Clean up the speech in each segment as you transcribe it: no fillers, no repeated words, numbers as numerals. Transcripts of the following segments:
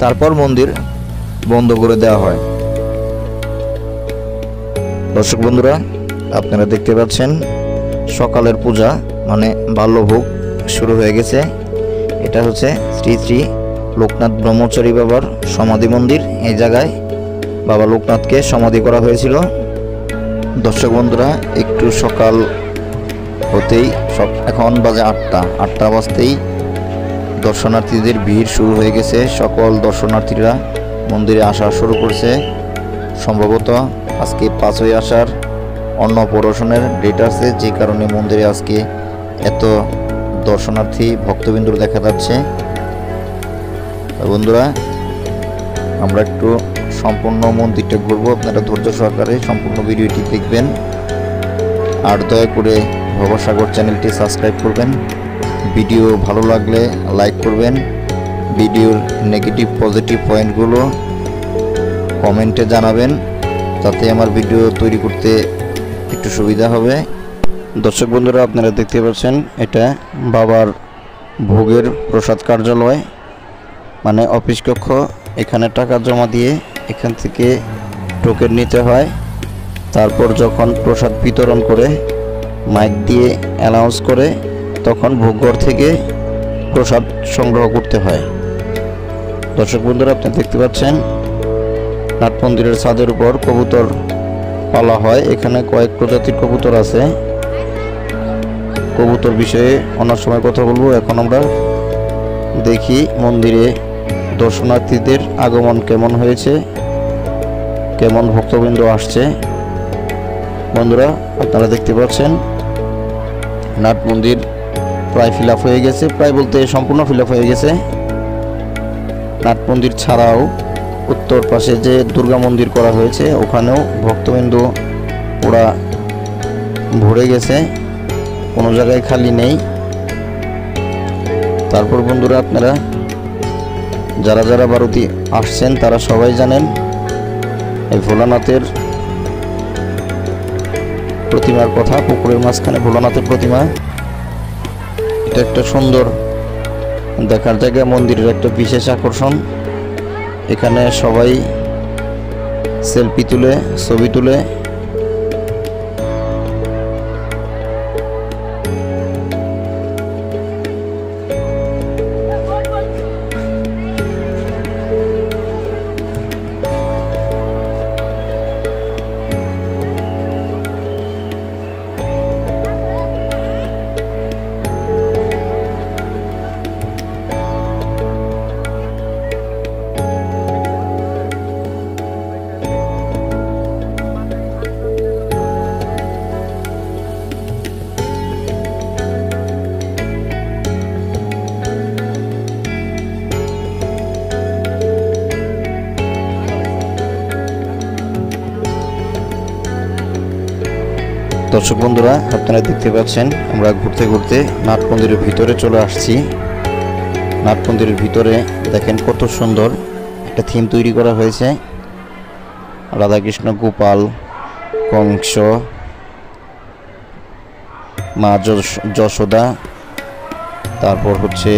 তারপর মন্দির বন্ধ করে দেওয়া হয়। দর্শক বন্ধুরা, আপনারা দেখতে পাচ্ছেন সকালের পূজা মানে বাল্যভোগ শুরু হয়ে গেছে। এটা হচ্ছে শ্রী শ্রী লোকনাথ ব্রহ্মচারী বাবার সমাধি মন্দির। এই জায়গায় বাবা লোকনাথকে সমাধি করা হয়েছিল। দর্শক বন্ধুরা, একটু সকাল হতেই এখন বাজে 8টা বাজতেই দর্শনার্থীদের ভিড় শুরু হয়ে গেছে। সকল দর্শনার্থীরা মন্দিরে আসা শুরু করছে। সম্ভবত আজকে 5ই আষাঢ় অন্নপ্রাশনের ডেট আছে, যে কারণে মন্দিরে আজকে এত দর্শনার্থী ভক্তবৃন্দ দেখা যাচ্ছে। বন্ধুরা, আমরা একটু সম্পূর্ণ মন্দিরটা ঘুরবো, আপনারা ধৈর্য সহকারে সম্পূর্ণ ভিডিওটি দেখবেন। আর দয়া করে ভবসাগর চ্যানেলটি সাবস্ক্রাইব করবেন। ভিডিও ভালো লাগলে লাইক করবেন। ভিডিওর নেগেটিভ পজিটিভ পয়েন্টগুলো কমেন্টে জানাবেন, তাতে আমার ভিডিও তৈরি করতে একটু সুবিধা হবে। দর্শক বন্ধুরা, আপনারা দেখতে পাচ্ছেন এটা বাবার ভোগের প্রসাদ কার্যালয় মানে অফিস কক্ষ। এখানে টাকা জমা দিয়ে এখান থেকে টোকেন নিতে হয়। তারপর যখন প্রসাদ বিতরণ করে মাইক দিয়ে অ্যানাউন্স করে, তখন ভোগঘর থেকে প্রসাদ সংগ্রহ করতে হয়। দর্শক বন্ধুরা, আপনি দেখতে পাচ্ছেন নাট মন্দিরের ছাদের উপর কবুতর পালা হয়। এখানে কয়েক প্রজাতির কবুতর আছে। কবুতর বিষয়ে অন্য সময় কথা বলবো। এখন আমরা দেখি মন্দিরে দর্শনার্থীদের আগমন কেমন হয়েছে, কেমন ভক্তবৃন্দ আসছে। বন্ধুরা, আপনারা দেখতে পাচ্ছেন নাট মন্দির প্রায় ফিল আপ হয়ে গেছে, প্রায় বলতে সম্পূর্ণ ফিল আপ হয়ে গেছে। নাট মন্দির ছাড়াও উত্তর পাশে যে দুর্গা মন্দির করা হয়েছে, ওখানেও ভক্তবৃন্দ পুরা ভরে গেছে, কোনো জায়গায় খালি নেই। তারপর বন্ধুরা, আপনারা যারা যারা ভারতে আসছেন তারা সবাই জানেন এই ভোলানাথের প্রতিমার কথা। পুকুরের মাঝখানে ভোলানাথের প্রতিমা, এটা একটা সুন্দর দেখার জায়গা, মন্দিরের একটা বিশেষ আকর্ষণ। এখানে সবাই সেলফি তুলে, ছবি তুলে। দর্শক বন্ধুরা, আপনারা দেখতে পাচ্ছেন আমরা ঘুরতে ঘুরতে নাট মন্দিরের ভিতরে চলে আসছি। নাট মন্দিরের ভিতরে দেখেন কত সুন্দর একটা থিম তৈরি করা হয়েছে। রাধাকৃষ্ণ, গোপাল, কংস, মা যশোদা, তারপর হচ্ছে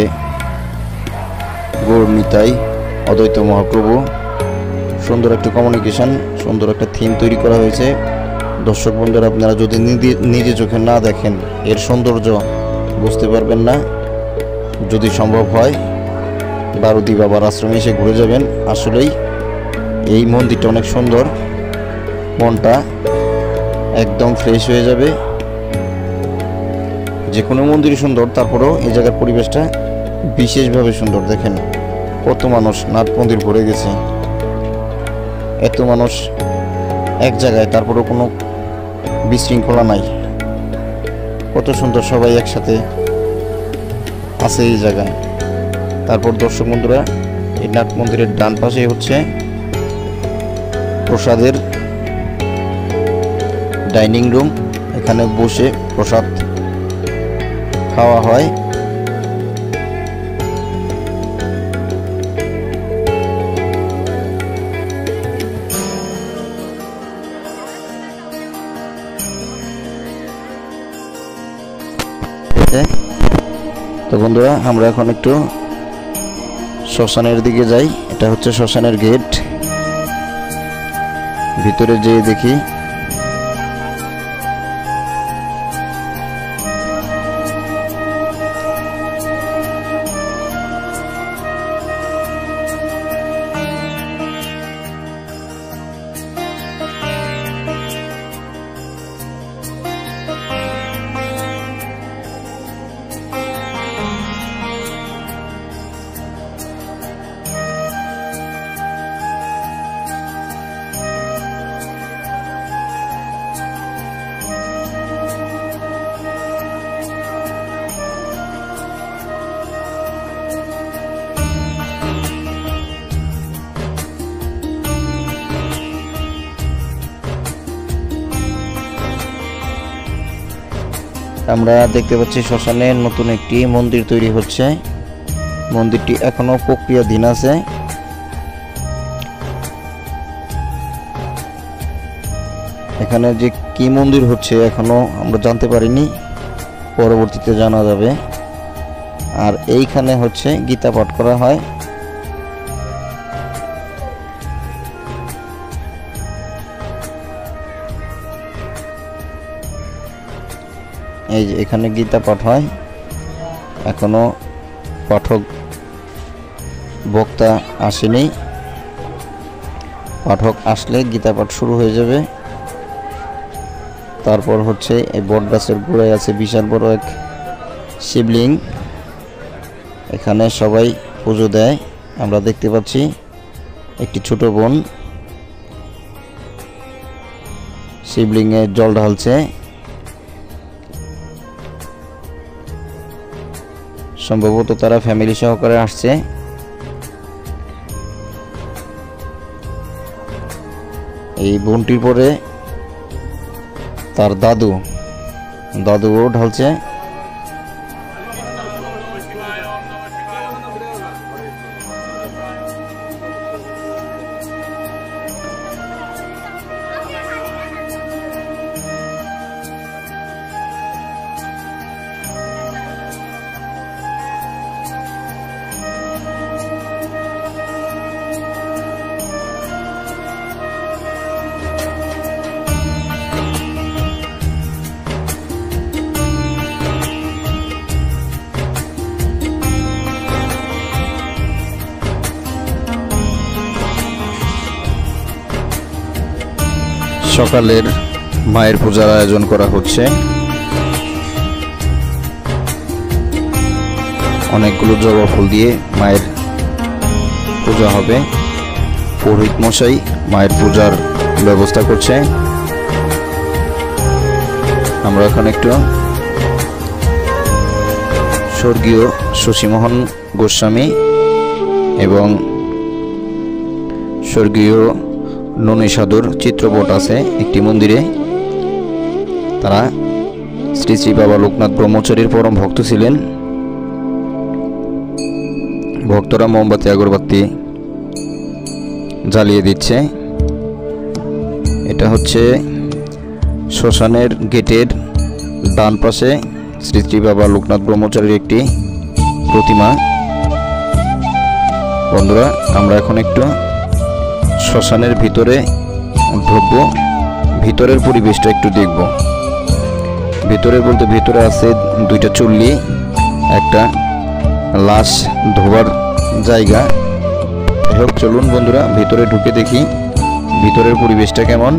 গৌর নিতাই, অদ্বৈত মহাপ্রভু। সুন্দর একটা কমিউনিকেশন, সুন্দর একটা থিম তৈরি করা হয়েছে। দর্শক বন্ধুরা, আপনারা যদি নিজে চোখে না দেখেন এর সৌন্দর্য বুঝতে পারবেন না। যদি সম্ভব হয় বারুদি বাবার আশ্রমে এসে ঘুরে যাবেন। আসলেই এই মন্দিরটা অনেক সুন্দর, মনটা একদম ফ্রেশ হয়ে যাবে। যে কোনো মন্দিরই সুন্দর, তারপরেও এই জায়গার পরিবেশটা বিশেষভাবে সুন্দর। দেখেন কত মানুষ, নাট মন্দির ভরে গেছে, এত মানুষ এক জায়গায়, তারপরেও কোনো বিশৃঙ্খলা নাই। কত সুন্দর সবাই একসাথে আছে এই জায়গায়। তারপর দর্শক বন্ধুরা, এই নাট মন্দিরের ডান পাশে হচ্ছে প্রসাদের ডাইনিং রুম। এখানে বসে প্রসাদ খাওয়া হয়। তো বন্ধুরা, আমরা এখন একটু শ্মশানের দিকে যাই। এটা হচ্ছে শ্মশানের গেট। ভিতরে যেয়ে দেখি আমরা দেখতে পাচ্ছি শ্মশানে নতুন একটি মন্দির তৈরি হচ্ছে। মন্দিরটি এখনো প্রক্রিয়াধীন আছে। এখানে যে কি মন্দির হচ্ছে এখনো আমরা জানতে পারিনি, পরবর্তীতে জানা যাবে। আর এইখানে হচ্ছে গীতা পাঠ করা হয়। এই যে এখানে গীতা পাঠ হয়। এখনো পাঠক বক্তা আসেনি। পাঠক আসলে গীতা পাঠ শুরু হয়ে যাবে। তারপর হচ্ছে এই বট গাছের গোড়ায় আছে বিশাল বড় এক শিবলিঙ্গ। এখানে সবাই পুজো দেয়। আমরা দেখতে পাচ্ছি একটি ছোট বোন শিবলিঙ্গে জল ঢালছে। সম্ভবত তারা ফ্যামিলি সহকারে আসছে। এই বোনটির পরে তার দাদুও ঢালছে। সকালের মায়ের পূজার আয়োজন করা হচ্ছে। অনেকগুলো জবা ফুল দিয়ে মায়ের পূজা হবে। পুরোহিত মশাই মায়ের পূজার ব্যবস্থা করছে। আমরা এখন একটু স্বর্গীয় শশীমোহন গোস্বামী এবং স্বর্গীয় ননী সাধুর চিত্রপট আছে একটি মন্দিরে। তারা শ্রী শ্রী বাবা লোকনাথ ব্রহ্মচারীর পরম ভক্ত ছিলেন। ভক্তরা মোমবাতি আগরবাতি জ্বালিয়ে দিচ্ছে। এটা হচ্ছে শ্মশানের গেটের ডান পাশে শ্রী শ্রী বাবা লোকনাথ ব্রহ্মচারীর একটি প্রতিমা। বন্ধুরা, আমরা এখন একটু শ্মশানের ভিতরে ঢুকবো। ভিতরের পরিবেশটা একটু দেখব। ভিতরে বলতে ভিতরে আছে দুইটা চুল্লি, একটা লাশ ধোবার জায়গা। হোক, চলুন বন্ধুরা ভিতরে ঢুকে দেখি ভিতরের পরিবেশটা কেমন।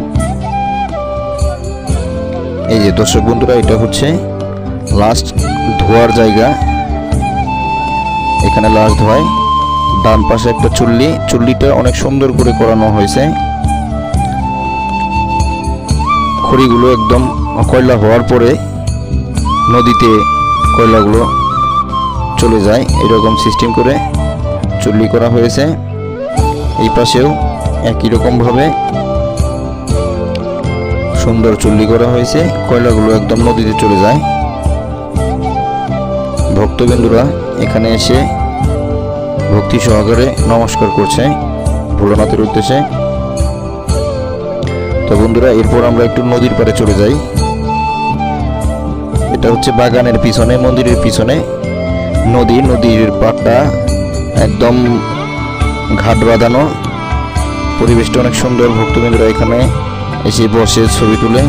এই যে দর্শক বন্ধুরা, এটা হচ্ছে লাশ ধোয়ার জায়গা। এখানে লাশ ধোয়। ডান পাশে একটা চুল্লিটা অনেক সুন্দর করে করানো হয়েছে। খড়িগুলো একদম কয়লা হওয়ার পরে নদীতে কয়লাগুলো চলে যায়, এরকম সিস্টেম করে চুল্লি করা হয়েছে। এই পাশেও একই রকমভাবে সুন্দর চুল্লি করা হয়েছে, কয়লাগুলো একদম নদীতে চলে যায়। ভক্তবৃন্দরা এখানে এসে ভক্তি সহকারে নমস্কার করছে ভোলানাথের উদ্দেশ্যে। তো বন্ধুরা, এরপর আমরা একটু নদীর পাড়ে চলে যাই। এটা হচ্ছে বাগানের পিছনে, মন্দিরের পিছনে নদীর পাড়টা একদম ঘাট বাঁধানো, পরিবেশটা অনেক সুন্দর। ভক্তবৃন্দরা এখানে এসে বসে ছবি তুলে।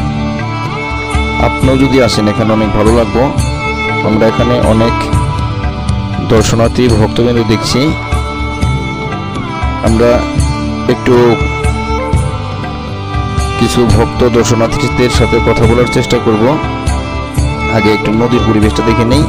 আপনিও যদি আসেন এখানে অনেক ভালো লাগবো। আমরা এখানে অনেক দর্শনার্থী ভক্তবৃন্দ দেখছি। আমরা একটু কিছু ভক্ত দর্শনার্থীদের সাথে কথা বলার চেষ্টা করব। আগে একটু নদীর পরিবেশটা দেখে নেই।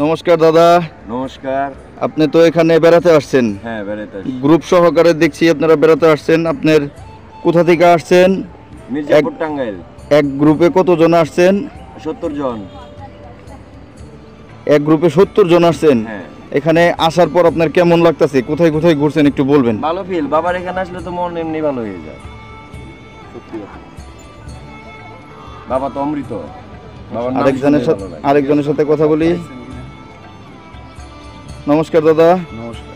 নমস্কার দাদা। নমস্কার। আপনি তো এখানে বেড়াতে আসছেন? হ্যাঁ, বেড়াতে আসছি। গ্রুপ সহকারে দেখছি আপনারা বেড়াতে আসছেন। আপনার কোথা থেকে আসছেন? মির্জাপুর, টাঙ্গাইল। এক গ্রুপে কতজন আসছেন? 70 জন। এক গ্রুপে 70 জন আসছেন? হ্যাঁ। এখানে আসার পর আপনার কেমন লাগতেছে? কোথায় কোথায় ঘুরছেন একটু বলবেন? ভালো ফিল। বাবার এখানে আসলে তো মন এমনি ভালো হয়ে যায়। সত্যি কথা। বাবা তো অমৃত। বাবার নাম আরেকজনের সাথে কথা বলি। নমস্কার দাদা। নমস্কার।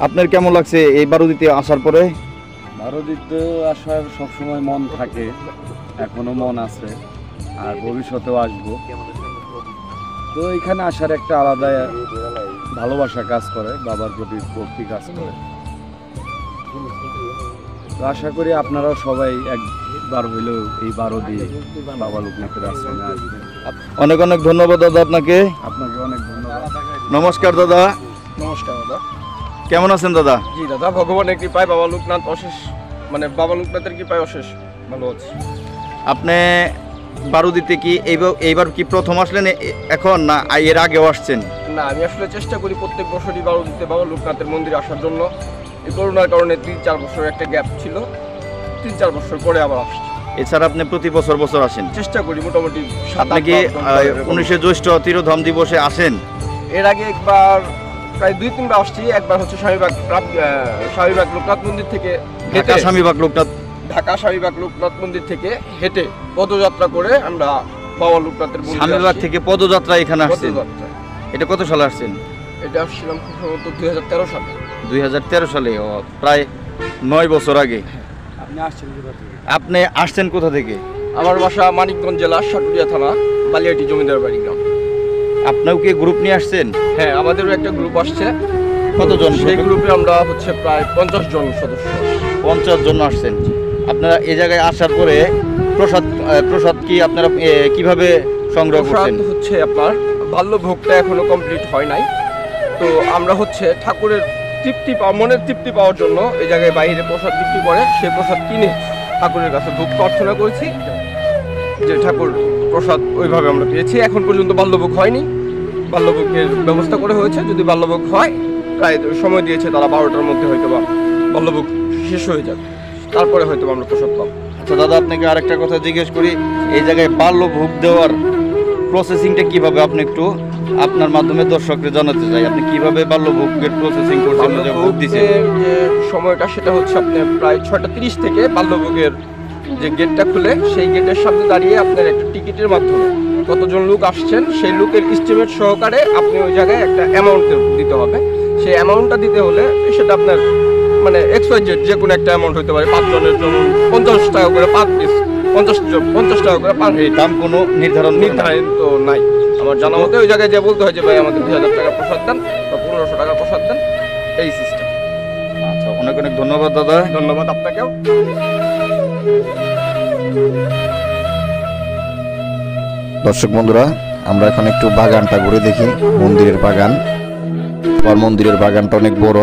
আপনার কেমন লাগছে এই বারুদিতে আসার পরে? বারুদিতে আসার সবসময় মন থাকে, এখনো মন আছে, আর ভবিষ্যতেও আসবো। তো এখানে আসার একটা আলাদা ভালোবাসা কাজ করে, বাবার প্রতি ভক্তি কাজ করে। তো আশা করি আপনারাও সবাই একবার হইলেও এই বারুদি বাবা লোকনাথের আশ্রমে আসবেন। অনেক অনেক ধন্যবাদ দাদা আপনাকে। আপনাকে অনেক ধন্যবাদ। নমস্কার দাদা। নমস্কার দাদা। কেমন আছেন দাদা? জি দাদা, ভগবানের কৃপায় বাবা লোকনাথ অশেষ, বাবা লোকনাথের কৃপায় অশেষ ভালো আছে। আপনি বারুদিতে কি এইবার কি প্রথম আসলেন এখন, না এর আগেও আসছেন? না, আমি আসলে চেষ্টা করি প্রত্যেক বছরই বারুদিতে বাবা লোকনাথের মন্দিরে আসার জন্য। এই করোনার কারণে 3-4 বছর একটা গ্যাপ ছিল, 3-4 বছর পরে আবার আসছি। এছাড়া আপনি প্রতি বছর আসেন? চেষ্টা করি মোটামুটি। আপনি কি 19শে জ্যৈষ্ঠ তিরোধাম দিবসে আসেন? এর আগে একবার প্রায় 2-3 বার আসছি। একবার হচ্ছে স্বামীবাগ লোকনাথ মন্দির থেকে ঢাকা স্বামীবাগ লোকনাথ ঢাকা স্বামীবাগ লোকনাথ মন্দির থেকে হেঁটে পদযাত্রা করে আমরা বাবা লোকনাথের মন্দিরে স্বামীবাগ থেকে পদযাত্রা এখানে আসছেন? পদযাত্রা। এটা কত সালে আসছেন? এটা আসছিলাম খুব সম্ভবত 2013 সালে। 2013 সালে, প্রায় 9 বছর আগে। আপনি আসছেন কোথা থেকে? আপনি আসছেন কোথা থেকে? আমার বাসা মানিকগঞ্জ জেলা সাটুরিয়া থানা, বালিয়াটি জমিদার বাড়ি গ্রাম। আপনিও কি গ্রুপ নিয়ে আসছেন? হ্যাঁ, আমাদেরও একটা গ্রুপ আসছে। কতজন? সেই গ্রুপে আমরা হচ্ছে প্রায় 50 জন সদস্য। 50 জন আসছেন। আপনারা এই জায়গায় আসার পরে প্রসাদ কি আপনারা কিভাবে সংগ্রহ করছেন? প্রসাদ হচ্ছে আপনার বাল্যভোগটা এখনো কমপ্লিট হয় নাই। তো আমরা হচ্ছে ঠাকুরের মনের তৃপ্তি পাওয়ার জন্য এই জায়গায় বাইরে প্রসাদ বিক্রি করে, সেই প্রসাদ কিনে ঠাকুরের কাছে ভোগ প্রার্থনা করেছি যে ঠাকুর প্রসাদ ওইভাবে আমরা পেয়েছি। এখন পর্যন্ত বাল্যভোগ হয়নি, বাল্যভোগের ব্যবস্থা করে হয়েছে। যদি বাল্যভোগ হয়, প্রায় সময় দিয়েছে তারা 12টার মধ্যে হয়তো বা বাল্যভোগ শেষ হয়ে যাবে, তারপরে হয়তো আমরা প্রসাদ পাবো। আচ্ছা দাদা, আপনাকে আরেকটা কথা জিজ্ঞেস করি। এই জায়গায় বাল্যভোগ দেওয়ার প্রসেসিংটা কিভাবে, আপনি একটু আপনার মাধ্যমে দর্শককে জানাতে চাই। আপনি কিভাবে বাল্যভোগের প্রসেসিং করছেন, ভোগ দিচ্ছেন? যে সময়টা সেটা হচ্ছে আপনার প্রায় 6:30 থেকে বাল্যভোগের যে গেটটা খুলে সেই গেটের সামনে দাঁড়িয়ে আপনার একটা টিকিটের মাধ্যমে কতজন লোক আসছেন সেই লোকের এস্টিমেট সহকারে আপনি ওই জায়গায় একটা অ্যামাউন্ট দিতে হবে। সেই অ্যামাউন্টটা দিতে হলে সেটা আপনার XYZ যে কোনো একটা অ্যামাউন্ট হতে পারে। 5 জনের জন্য 50 টাকা করে পার পিস, 50 টাকা করে পার হেড। দাম কোনো নির্ধারিত নাই আমার জানা মতে। ওই জায়গায় যে বলতে হয় যে ভাই আমাদের 2000 টাকা প্রসাদ দেন বা 1500 টাকা প্রসাদ দেন, এই সিস্টেম। আচ্ছা, অনেক অনেক ধন্যবাদ দাদা। ধন্যবাদ আপনাকেও। দর্শক বন্ধুরা, আমরা এখন একটু বাগানটা ঘুরে দেখি, মন্দিরের বাগান। মন্দিরের বাগানটা অনেক বড়।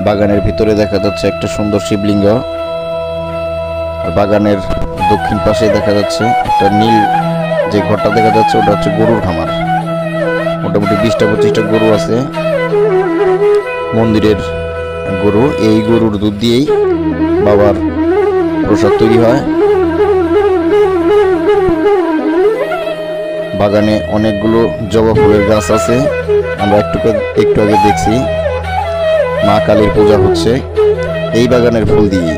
বাগানের ভিতরে দেখা যাচ্ছে একটা সুন্দর শিবলিঙ্গ, আর বাগানের দক্ষিণ পাশে দেখা যাচ্ছে একটা নীল যে ঘরটা দেখা যাচ্ছে, ওটা হচ্ছে গরুর খামার। মোটামুটি 20-25টা গরু আছে। মন্দিরের গরু, এই গরুর দুধ দিয়েই বাবার প্রসাদ তৈরি হয়। বাগানে অনেকগুলো জবা ফুলের গাছ আছে। আমরা একটু আগে দেখছি মা কালীর পূজা হচ্ছে এই বাগানের ফুল দিয়ে।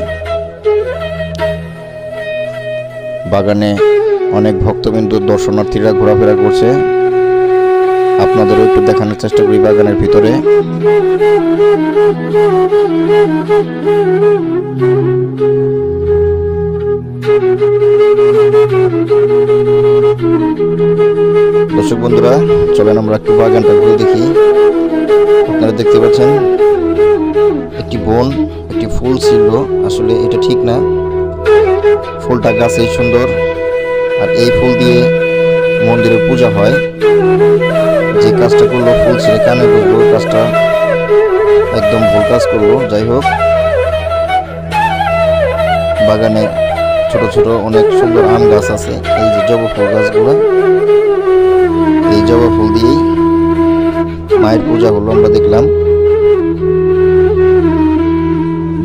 বাগানে অনেক ভক্তবিন্দু দর্শনার্থীরা ঘোরাফেরা করছে। আপনাদেরও একটু দেখানোর চেষ্টা করি বাগানের ভিতরে। দর্শক বন্ধুরা, চলেন আমরা একটু বাগানটা ঘুরে দেখি। আপনারা দেখতে পাচ্ছেন একটি বোন একটি ফুল ছিল, আসলে এটা ঠিক না, ফুলটা গাছেই সুন্দর। আর এই ফুল দিয়ে মন্দিরে পূজা হয়। যে কাজটা করলো ফুল ছিঁড়ে কানে বসলো, কাজটা একদম ভুল কাজ করলো। যাই হোক, বাগানে ছোট ছোট অনেক সুন্দর আম গাছ আছে। এই যে জবা ফুল গাছগুলো, এই জবা ফুল দিয়েই মায়ের পূজা হলো আমরা দেখলাম।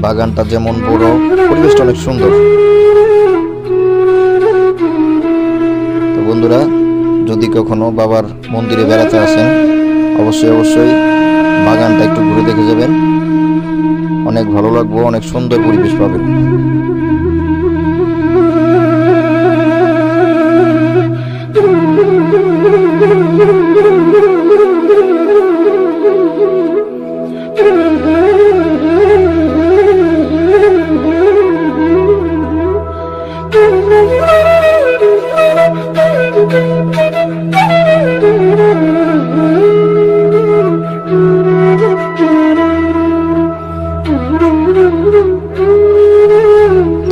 বাগানটা যেমন বড়, পরিবেশটা অনেক সুন্দর। তো বন্ধুরা, যদি কখনো বাবার মন্দিরে বেড়াতে আসেন, অবশ্যই বাগানটা একটু ঘুরে দেখে যাবেন। অনেক ভালো লাগবে, অনেক সুন্দর পরিবেশ পাবেন।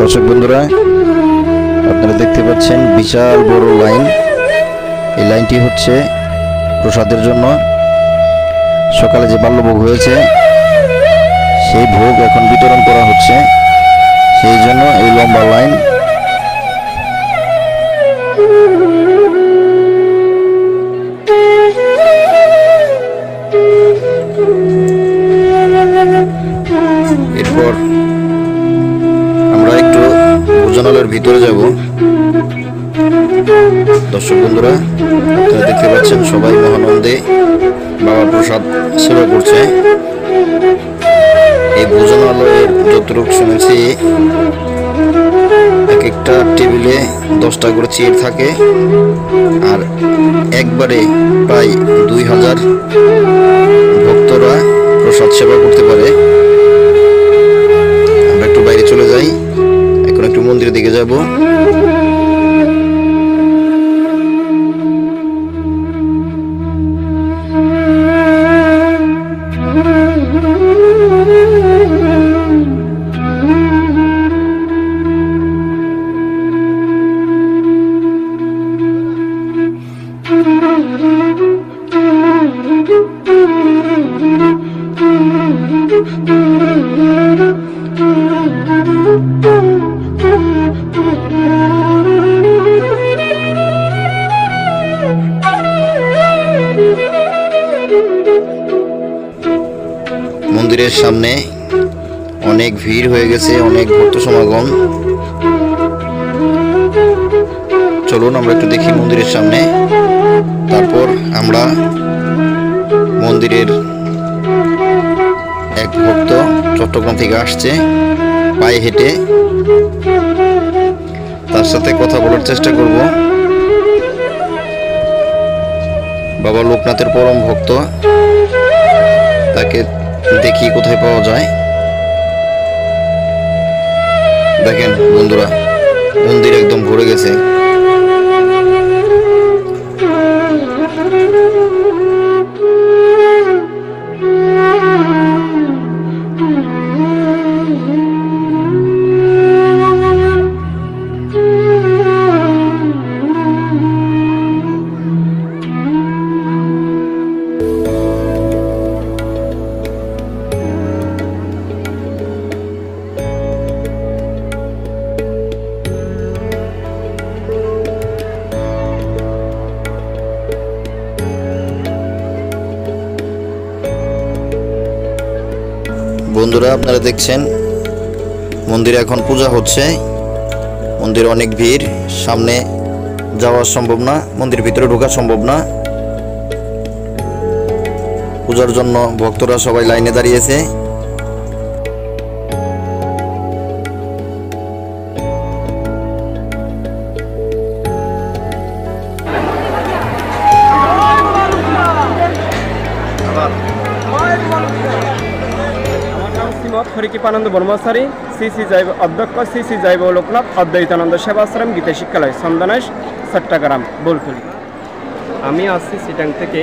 দর্শক বন্ধুরা, আপনারা দেখতে পাচ্ছেন বিশাল বড় লাইন। এই লাইনটি হচ্ছে প্রসাদের জন্য। সকালে যে বাল্যভোগ হয়েছে সেই ভোগ এখন বিতরণ করা হচ্ছে, সেই জন্য এই লম্বা লাইন। এরপর আমরা একটু ভোজনালয়ের ভিতরে যাব। দর্শক বন্ধুরা, আপনারা দেখতে পাচ্ছেন সবাই মহানন্দে বাবার প্রসাদ সেবা করছে। এই ভোজনালয়ের যতটুকু শুনেছি, এক একটা টেবিলে 10টা করে চেয়ার থাকে, আর একবারে প্রায় 2000 ভক্তরা প্রসাদ সেবা করতে পারে। আমরা একটু বাইরে চলে যাই, এখন একটু মন্দিরের দিকে যাব। মন্দিরের সামনে অনেক ভিড় হয়ে গেছে, অনেক ভক্ত সমাগম। চলুন আমরা একটু দেখি মন্দিরের সামনে। তারপর আমরা মন্দিরের এক ভক্ত চট্টগ্রাম থেকে আসছে পায়ে হেঁটে, তার সাথে কথা বলার চেষ্টা করব। বাবা লোকনাথের পরম ভক্ত, তাকে দেখি কোথায় পাওয়া যায়। দেখেন বন্ধুরা, মন্দির একদম ভরে গেছে। বন্ধুরা, আপনারা দেখছেন মন্দিরে এখন পূজা হচ্ছে। মন্দিরে অনেক ভিড়, সামনে যাওয়া সম্ভব না, মন্দিরের ভিতরে ঢোকা সম্ভব না। পূজার জন্য ভক্তরা সবাই লাইনে দাঁড়িয়েছে। আমার নাম শ্রীমৎ হরিকৃপানন্দ ব্রহ্মচারী, শ্রী জৈব অধ্যক্ষ শ্রী জৈব লোকনাথ অদ্বৈতানন্দ সেবাশ্রম গীতা শিক্ষালয়, চন্দনেশ, চট্টগ্রাম, বোলতলি। আমি আসছি সিটাং থেকে।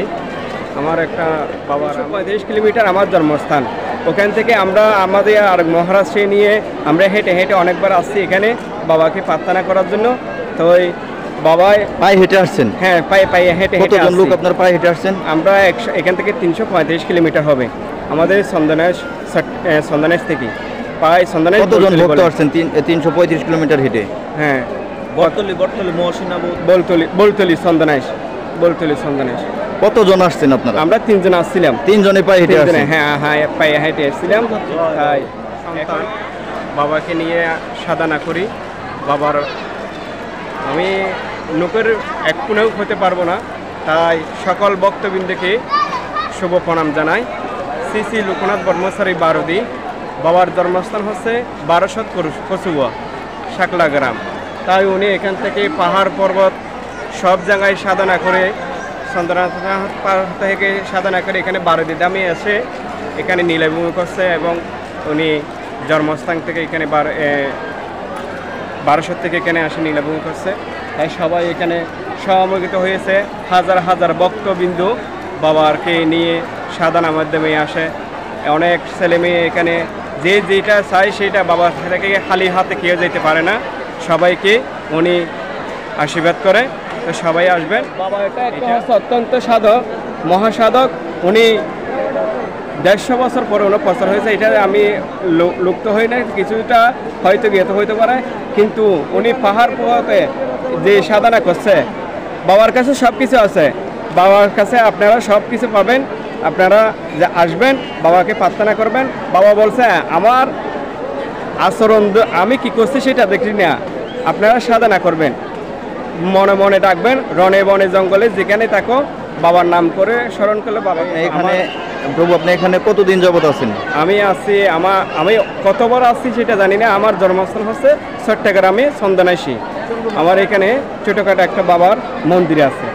আমার একটা বাবার 35 কিলোমিটার আমার জন্মস্থান। ওখান থেকে আমরা আমাদের আর মহারাষ্ট্রে নিয়ে আমরা হেঁটে হেঁটে অনেকবার আসছি এখানে বাবাকে প্রার্থনা করার জন্য। তো ওই বাবাই পায়ে হেঁটে আসছেন? হ্যাঁ, পায়ে পায়ে হেঁটে হেঁটে কতজন লোক আসছি। আপনার পায়ে হেঁটে আসছেন? আমরা এখান থেকে 335 কিলোমিটার হবে আমাদের চন্দনেশ থেকে। প্রায় চন্দনেশ কতজন ভক্ত আসছেন 335 কিলোমিটার হেঁটে? হ্যাঁ, বর্তলি মহসিনা বলতলি চন্দনেশ, বলতলি চন্দনেশ। কতজন আসছেন আপনারা? আমরা 3 জন আসছিলাম। 3 জনে পায়ে হেঁটে তিনজনে, আসছেন? হ্যাঁ হ্যাঁ, পায়ে হেঁটে এসেছিলাম। তাই এখন বাবাকে নিয়ে সাধনা করি। বাবার আমি লোকের এক কোণেও হতে পারবো না, তাই সকল ভক্তবৃন্দকে শুভ প্রণাম জানাই। শ্রী লোকনাথ ব্রহ্মচারী বারদি। বাবার জন্মস্থান হচ্ছে 1200 কচুয়া, শাকলা গ্রাম। তাই উনি এখান থেকে পাহাড় পর্বত সব জায়গায় সাধনা করে, চন্দ্রনাথ থেকে সাধনা করে এখানে বারদি দামে এসে এখানে নীলাভূমি করছে এবং উনি জন্মস্থান থেকে এখানে 1200 থেকে এখানে আসে নীলাভূমি করছে। তাই সবাই এখানে সমবেত হয়েছে। হাজার হাজার ভক্তবিন্দু বাবাকে নিয়ে সাধনার মাধ্যমে আসে। অনেক ছেলে মেয়ে এখানে যে যেটা চায় সেটা বাবা থেকে খালি হাতে কেউ যেতে পারে না, সবাইকে উনি আশীর্বাদ করে। তো সবাই আসবেন। বাবা এটা হচ্ছে অত্যন্ত সাধক, মহাসাধক। উনি 150 বছর পরে উনি প্রচার হয়েছে। এটা আমি লুপ্ত হই না, কিছুটা হয়তো জ্ঞাত হইতে পারে, কিন্তু উনি পাহাড় পর্বতে যে সাধনা করছে, বাবার কাছে সব কিছু আছে। বাবার কাছে আপনারা সব কিছু পাবেন। আপনারা যে আসবেন, বাবাকে প্রার্থনা করবেন। বাবা বলছে আমার আচরণ আমি কি করছি সেটা দেখি না, আপনারা সাধনা করবেন, মনে মনে ডাকবেন, রনে বনে জঙ্গলে যেখানে থাকো বাবার নাম করে স্মরণ করলে বাবা এখানে। প্রভু, আপনি এখানে কতদিন যাবত আছেন? আমি আসছি, আমি কতবার আসছি সেটা জানি না। আমার জন্মস্থান হচ্ছে চট্টগ্রামে চন্দনেশী। আমার এখানে ছোটোখাটো একটা বাবার মন্দির আছে,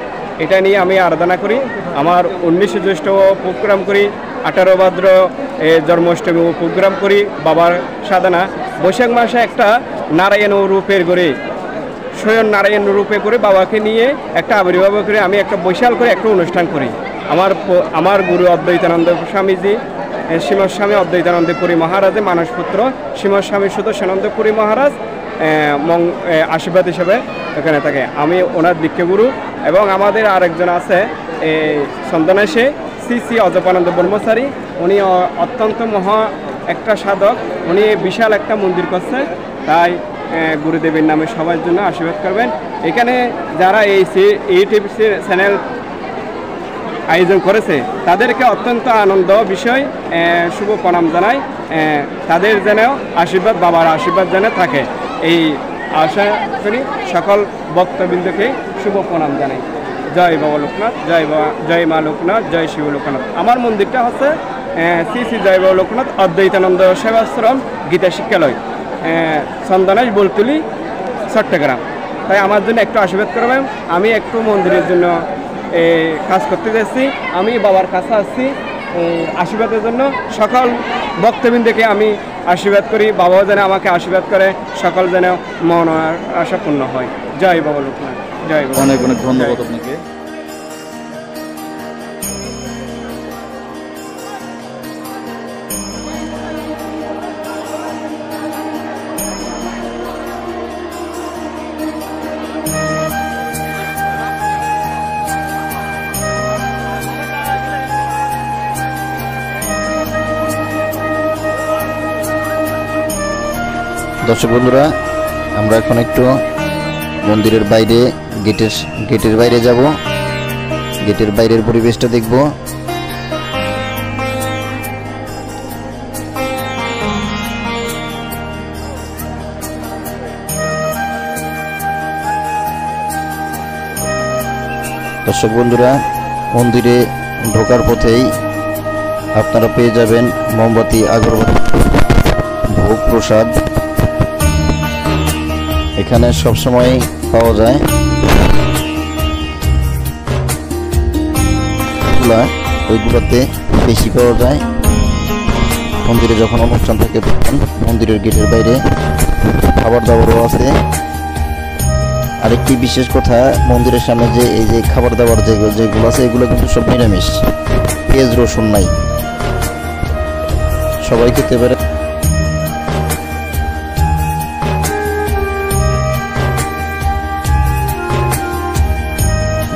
এটা নিয়ে আমি আরাধনা করি। আমার 19 জ্যৈষ্ঠ প্রোগ্রাম করি, 18 ভাদ্র জন্মাষ্টমী প্রোগ্রাম করি। বাবার সাধনা বৈশাখ মাসে একটা নারায়ণ রূপের করে, স্বয়ং নারায়ণ রূপে করে বাবাকে নিয়ে একটা আবির্ভাব করে আমি একটা বৈশাল করে একটা অনুষ্ঠান করি। আমার গুরু অদ্বৈতানন্দ স্বামীজি, শ্রীমৎ স্বামী অদ্বৈতানন্দ পুরী মহারাজের মানসপুত্র শ্রীমৎ স্বামী সুদর্শানন্দ পুরী মহারাজ আশীর্বাদ হিসেবে এখানে থাকে। আমি ওনার দীক্ষাগুরু। এবং আমাদের আরেকজন আছে চন্দনেশে, শ্রী অজপানন্দ ব্রহ্মচারী। উনি অত্যন্ত মহা একটা সাধক, উনি বিশাল একটা মন্দির করছে। তাই গুরুদেবের নামে সবার জন্য আশীর্বাদ করবেন। এখানে যারা এই ইউটিউব চ্যানেল আয়োজন করেছে তাদেরকে অত্যন্ত আনন্দ বিষয়, শুভ প্রণাম জানাই। তাদের যেন আশীর্বাদ, বাবার আশীর্বাদ যেন থাকে, এই আশা করি। সকল ভক্তবৃন্দকে শুভ প্রণাম জানাই। জয় বাবা লোকনাথ, জয় মা লোকনাথ, জয় শিব লোকনাথ। আমার মন্দিরটা হচ্ছে শ্রী জয় বাবা লোকনাথ অদ্বৈতানন্দ সেবাশ্রম গীতা শিক্ষালয়, চন্দনেশ, বোলতলি, চট্টগ্রাম। তাই আমার জন্য একটু আশীর্বাদ করবেন। আমি একটু মন্দিরের জন্য কাজ করতে যাচ্ছি। আমি বাবার কাছে আসছি আশীর্বাদের জন্য। সকল ভক্তবৃন্দকে আমি আশীর্বাদ করি, বাবাও যেন আমাকে আশীর্বাদ করে, সকল যেন মন আশা পূর্ণ হয়। জয় বাবা লোকনাথ, জয় বাবা। অনেক অনেক ধন্যবাদ আপনাকে। দর্শক বন্ধুরা, আমরা এখন একটু মন্দিরের বাইরে গেটের বাইরে যাব, গেটের বাইরের পরিবেশটা দেখব। দর্শক বন্ধুরা, মন্দিরে ঢোকার পথেই আপনারা পেয়ে যাবেন মোমবাতি, আগরবাতি, ভোগ প্রসাদ। এখানে সবসময় পাওয়া যায়। ওইগুলোতে বেশি পাওয়া যায়। মন্দিরে যখন অনুষ্ঠান থাকে তখন মন্দিরের গেটের বাইরে খাবার দাবারও আছে। আরেকটি বিশেষ কথা, মন্দিরের সামনে যে এই যে খাবার দাবার যেগুলো আছে এগুলো কিন্তু সব নিরামিষ, পেঁয়াজ রসুন নাই, সবাই খেতে পারে।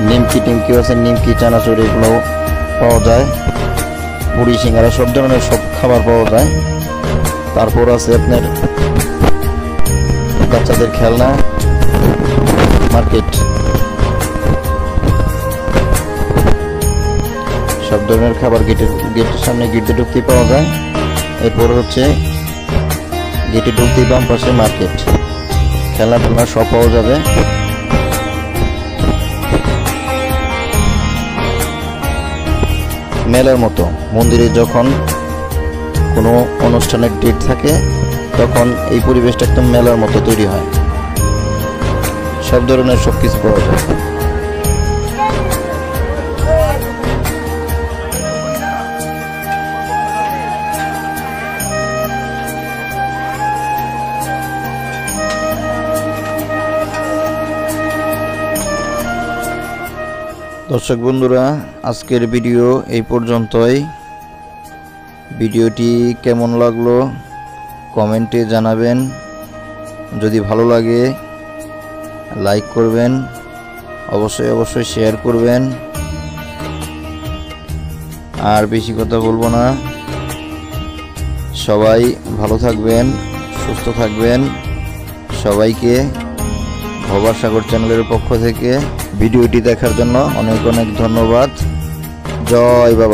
নিমকি টিমকিও আছে, নিমকি চানাচুর এগুলোও পাওয়া যায়। মুড়ি সিঙ্গারা সব ধরনের সব খাবার পাওয়া যায়। তারপর আছে আপনার বাচ্চাদের খেলনা মার্কেট, সব ধরনের খাবার গেটের সামনে গেটে ঢুকতেই পাওয়া যায়। এরপর হচ্ছে গেটে ঢুকতেই বাম পাশে মার্কেট, খেলনা টেলনা সব পাওয়া যাবে। মেলার মতো মন্দিরে যখন কোনো অনুষ্ঠানের ডেট থাকে তখন এই পরিবেশটা একদম মেলার মতো তৈরি হয়, সব ধরনের সব কিছু পাওয়া যায়। দর্শক বন্ধুরা, আজকের ভিডিও এই পর্যন্তই। ভিডিওটি কেমন লাগলো কমেন্টে জানাবেন। যদি ভালো লাগে লাইক করবেন, অবশ্যই শেয়ার করবেন। আর বেশি কথা বলবো না, সবাই ভালো থাকবেন, সুস্থ থাকবেন। সবাইকে ভবার সাগর চ্যানেলের পক্ষ থেকে ভিডিওটি দেখার জন্য অনেক অনেক ধন্যবাদ। জয় বাবা।